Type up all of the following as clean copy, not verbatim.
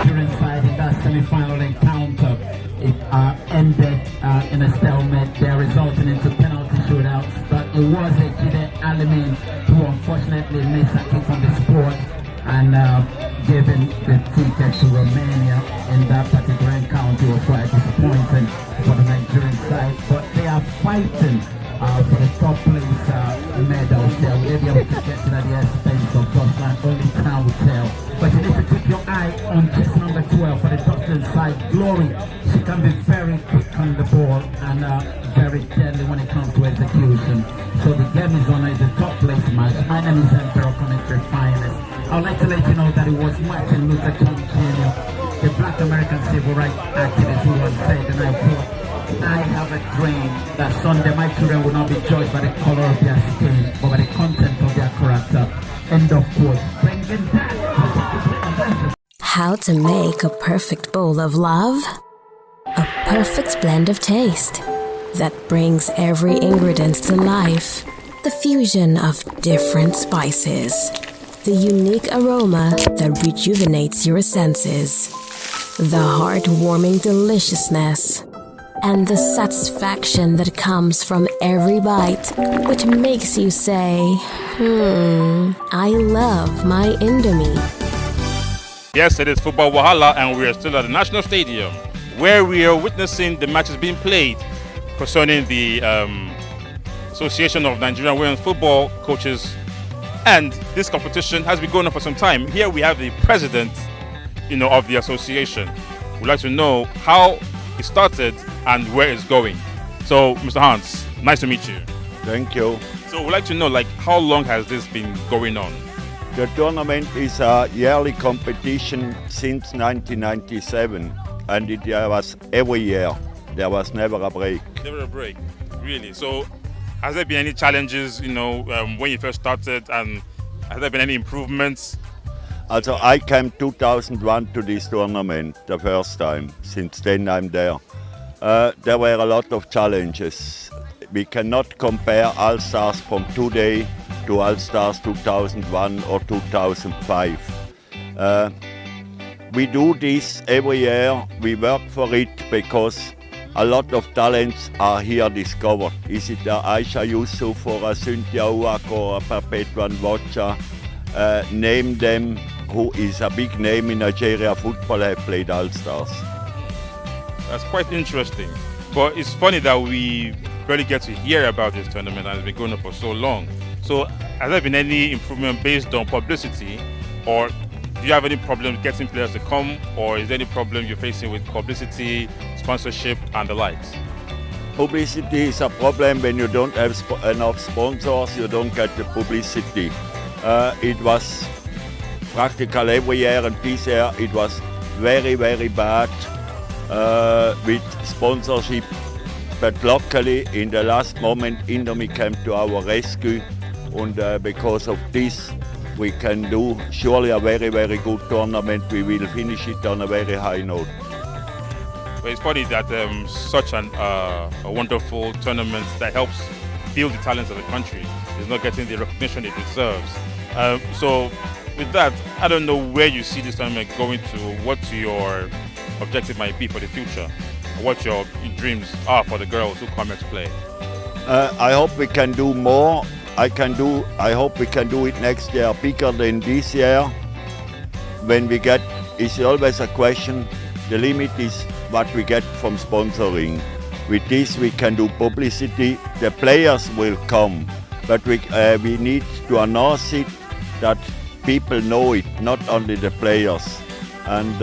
Inside in that semi-final encounter, it ended in a stalemate there, resulting into penalty shootouts. But it was a Jide Alamin who unfortunately missed a kick on the spot and giving the ticket to Romania in that particular encounter was quite disappointing for the Nigerian side. But they are fighting for the top place medals there. Will they be able to get to the expense of Deutschland? Only time will tell. But you need to keep your eye on chest number 12 for the Dutchland side. Glory, she can be very quick on the ball and very deadly when it comes to execution. So the game is on the top place match. My name is Emperor Commentary Finest. I would like to let you know that it was Martin Luther King Jr., the Black American civil rights activist, who once said, and I quote, "I have a dream that someday my children will not be judged by the color of their skin, but by the content of their character." End of quote. Bringing that. How to make a perfect bowl of love? A perfect blend of taste that brings every ingredient to life. The fusion of different spices. The unique aroma that rejuvenates your senses. The heartwarming deliciousness. And the satisfaction that comes from every bite, which makes you say, I love my Indomie. Yes, it is Football Wahala, and we are still at the National Stadium, where we are witnessing the matches being played concerning the Association of Nigerian Women's Football Coaches. And this competition has been going on for some time. Here we have the president, of the association. We'd like to know how it started and where it's going. So, Mr. Hans, nice to meet you. Thank you. So we'd like to know, how long has this been going on? The tournament is a yearly competition since 1997, and it was every year. There was never a break. Never a break, really. So, has there been any challenges, when you first started, and has there been any improvements? Also, I came 2001 to this tournament the first time. Since then, I'm there. There were a lot of challenges. We cannot compare All-Stars from today to All-Stars 2001 or 2005. We do this every year. We work for it because a lot of talents are here discovered. Is it Ayisat Yusuf or a Cynthia Uwak or a Perpetual Watcher? Name them who is a big name in Nigeria football have played All-Stars. That's quite interesting. But it's funny that we barely get to hear about this tournament and it's been going on for so long. So has there been any improvement based on publicity, or do you have any problem getting players to come, or is there any problem you're facing with publicity, sponsorship and the likes? Publicity is a problem. When you don't have enough sponsors, you don't get the publicity. It was practically every year, and this year it was very, very bad with sponsorship. But luckily, in the last moment, Indomie came to our rescue, and because of this, we can do surely a very, very good tournament. We will finish it on a very high note. But it's funny that such a wonderful tournament that helps build the talents of the country is not getting the recognition it deserves. So with that, I don't know where you see this tournament going to, what your objective might be for the future, or what your dreams are for the girls who come here to play. I hope we can do more. I hope we can do it next year bigger than this year. When we get, it's always a question, the limit is what we get from sponsoring. With this we can do publicity, the players will come, but we need to announce it that people know it, not only the players. And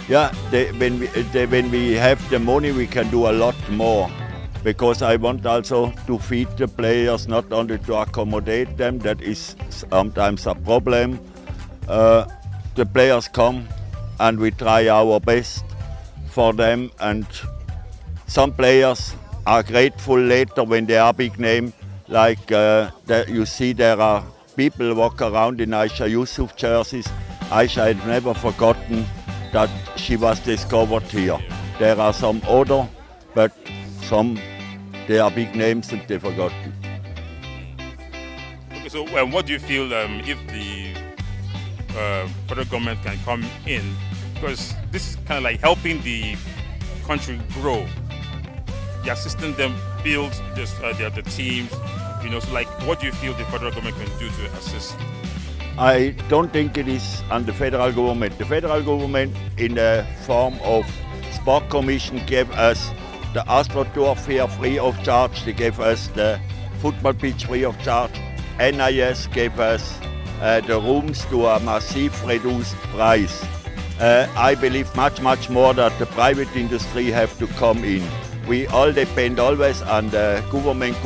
when we have the money we can do a lot more. Because I want also to feed the players, not only to accommodate them, that is sometimes a problem. The players come and we try our best for them, and some players are grateful later when they are big name, like you see there are people walk around in Ayisat Yusuf jerseys. Ayisat had never forgotten that she was discovered here. There are some other, but they are big names and they're forgotten. Okay, so what do you feel if the federal government can come in? Because this is kind of like helping the country grow. You're assisting them build the teams. So like, what do you feel the federal government can do to assist? I don't think it is on the federal government. The federal government, in the form of Sport Commission, gave us the AstroTurf here free of charge. They gave us the football pitch free of charge. NIS gave us the rooms to a massive reduced price. I believe much more that the private industry have to come in. We all depend always on the government.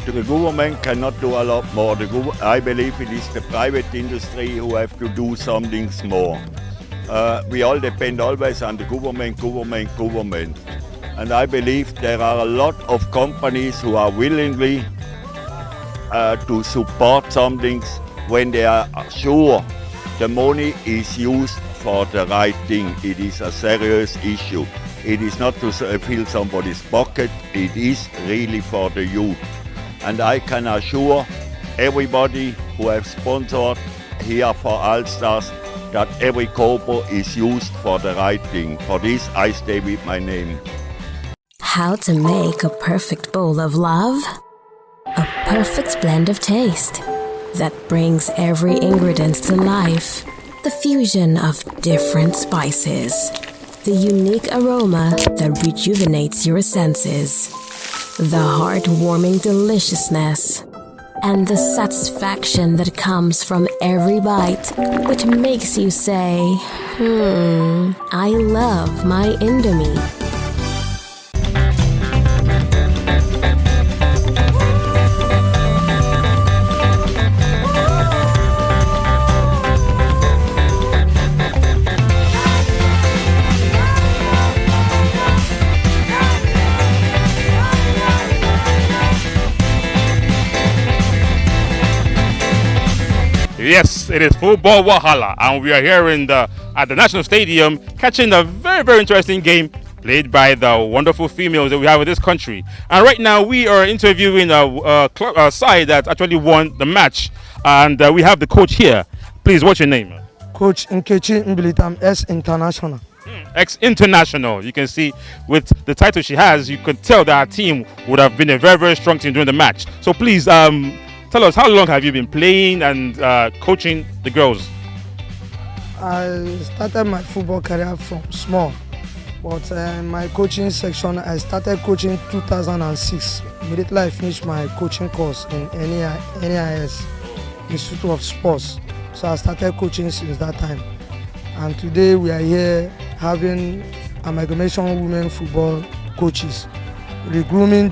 The government cannot do a lot more. I believe it is the private industry who have to do some things more. We all depend always on the government. And I believe there are a lot of companies who are willingly to support some things when they are sure the money is used for the right thing. It is a serious issue. It is not to fill somebody's pocket, it is really for the youth. And I can assure everybody who have sponsored here for All Stars that every kobo is used for the right thing. For this, I stay with my name. How to make a perfect bowl of love? A perfect blend of taste that brings every ingredient to life. The fusion of different spices. The unique aroma that rejuvenates your senses. The heartwarming deliciousness. And the satisfaction that comes from every bite, which makes you say, I love my Indomie. Yes, it is Football Wahala, and we are here at the National Stadium catching a very, very interesting game played by the wonderful females that we have in this country. And right now we are interviewing a side that actually won the match, and we have the coach here. Please, what's your name? Coach Nkechi Mbilitam, ex-international. Ex-international. You can see with the title she has, you could tell that our team would have been a very, very strong team during the match. So please, tell us, how long have you been playing and coaching the girls? I started my football career from small, but in my coaching section, I started coaching 2006. Immediately I finished my coaching course in NIS, Institute of Sports. So I started coaching since that time. And today we are here having amalgamation women football coaches, regrooming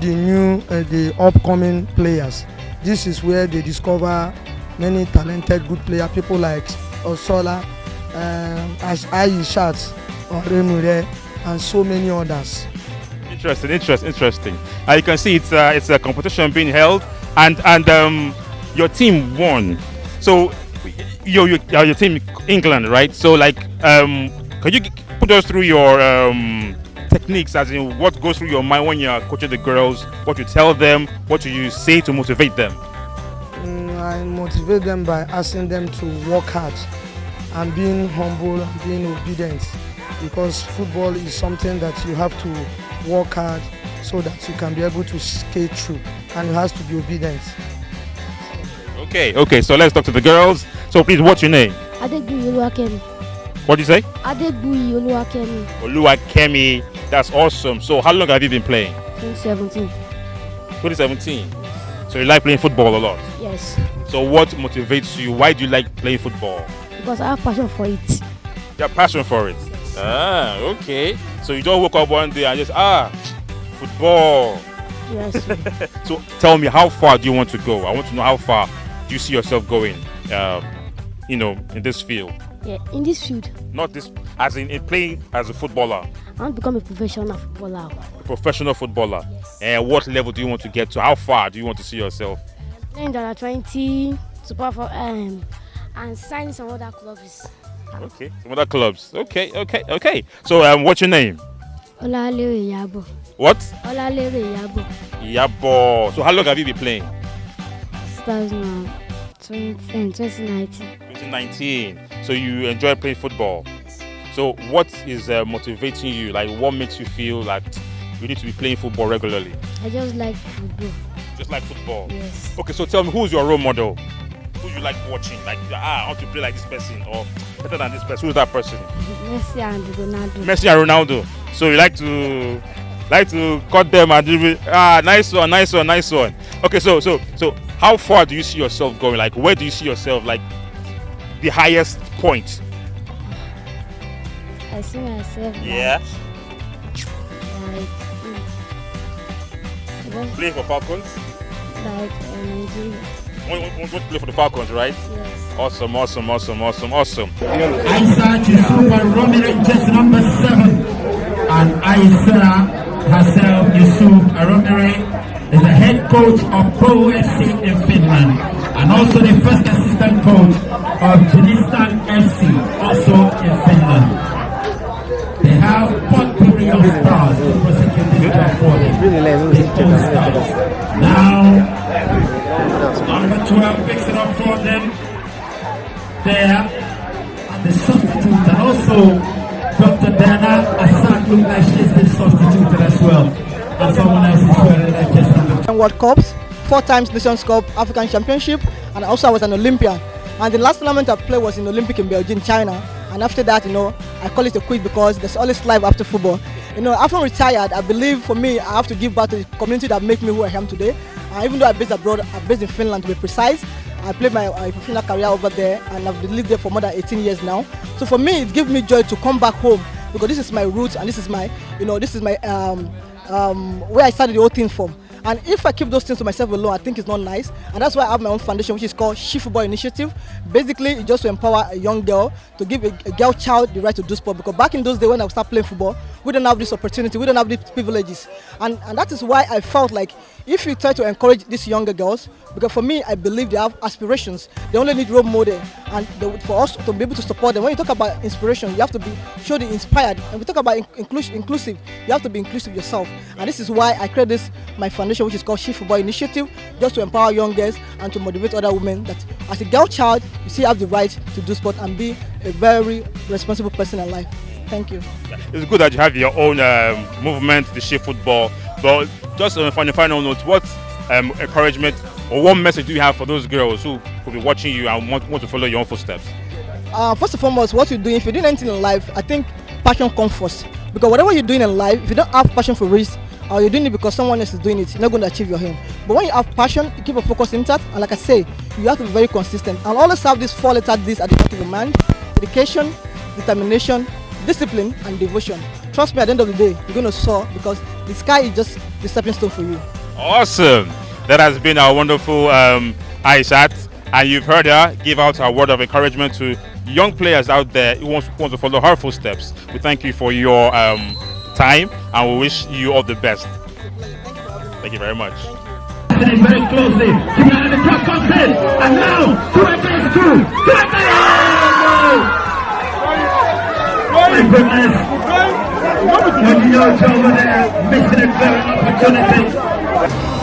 the upcoming players. This is where they discover many talented, good players, people like Osola, Ayisat, Aromire, and so many others. Interesting. You can see it's a competition being held, and your team won. So your team England, right? So like, can you put us through your techniques, as in what goes through your mind when you're coaching the girls, what you tell them, what do you say to motivate them? I motivate them by asking them to work hard and being humble and being obedient, because football is something that you have to work hard so that you can be able to skate through, and you have to be obedient. Okay, so let's talk to the girls. So please, what's your name? Adegbuyi Oluwakemi. What do you say? Adegbuyi Oluwakemi. Oluwakemi, that's awesome. So how long have you been playing? 2017. 2017. So you like playing football a lot? Yes. So what motivates you? Why do you like playing football? Because I have passion for it. You have passion for it? Okay. So you don't wake up one day and just, football. Yes. So tell me, how far do you want to go? I want to know, how far do you see yourself going, in this field? Yeah, in this field. Not this, as in playing as a footballer. I want to become a professional footballer. A professional footballer. Yes. And what level do you want to get to? How far do you want to see yourself? Playing under 20, Super for and signing some other clubs. Okay, some other clubs. Okay. So what's your name? Olalere Yabo. What? Olalere Yabo. Yabo. So how long have you been playing? 2019. 2019. So you enjoy playing football. So what is motivating you? Like what makes you feel like you need to be playing football regularly? I just like football. Just like football? Yes. Okay, so tell me, who's your role model? Who you like watching? Like, I want to play like this person or better than this person. Who's that person? Messi and Ronaldo. Messi and Ronaldo. So you like to cut them and do it. Nice one. Okay, so how far do you see yourself going? Like, where do you see yourself? Like, the highest point? I see myself. Yeah. Like playing for Falcons? Like Nigeria. You want to play for the Falcons, right? Yes. Awesome. Ayisat, Yusuf, Aromire, just number 7. And Ayisat herself, Yusuf, Aromire, is the head coach of ANWFCC in Finland. And also the first assistant coach of Jinistan FC, also in Finland. They have potpourri of stars to prosecute this job for them. Now, number 12 picks it up for them there. And the substitute, and also Dr. Dana Ayisat look like she's been substituted as well. And someone else is wearing that just number World Cups, 4 times Nations Cup, African Championship, and also I was an Olympian. And the last tournament I played was in Olympic in Beijing, China. And after that, I call it a quit because there's always life after football. After retired, I believe for me, I have to give back to the community that made me who I am today. Even though I'm based abroad, I'm based in Finland to be precise. I played my professional career over there and I've lived there for more than 18 years now. So for me, it gives me joy to come back home because this is my roots and this is my, where I started the whole thing from. And if I keep those things to myself alone, I think it's not nice. And that's why I have my own foundation, which is called She Football Initiative. Basically, it's just to empower a young girl, to give a girl child the right to do sport. Because back in those days when I started playing football, we don't have this opportunity, we don't have these privileges. And that is why I felt like if you try to encourage these younger girls, because for me, I believe they have aspirations. They only need role model. And for us to be able to support them, when you talk about inspiration, you have to be show the inspired. And we talk about inclusive, you have to be inclusive yourself. And this is why I created my foundation, which is called She Football Initiative, just to empower young girls and to motivate other women that as a girl child, you still have the right to do sport and be a very responsible person in life. Thank you. It's good that you have your own movement, the She Football. But just on a final note, what encouragement or what message do you have for those girls who will be watching you and want to follow your own footsteps? First and foremost, what you're doing, if you're doing anything in life, I think passion comes first. Because whatever you're doing in life, if you don't have passion for it, or you're doing it because someone else is doing it, you're not going to achieve your aim. But when you have passion, you keep a focus intact, and like I say, you have to be very consistent. And always have these 4 letters D's at the back of your mind: dedication, determination, discipline, and devotion. Trust me, at the end of the day, you're going to soar because the sky is just the stepping stone for you. Awesome. That has been our wonderful Ayisat, and you've heard her give out a word of encouragement to young players out there who want to follow her footsteps. We thank you for your time and we wish you all the best. Thank you very much. Very closely. And the cross comes in. And now, 2 against 2. 2 against 2. Oh my goodness. When you're over there, missing a clear opportunity.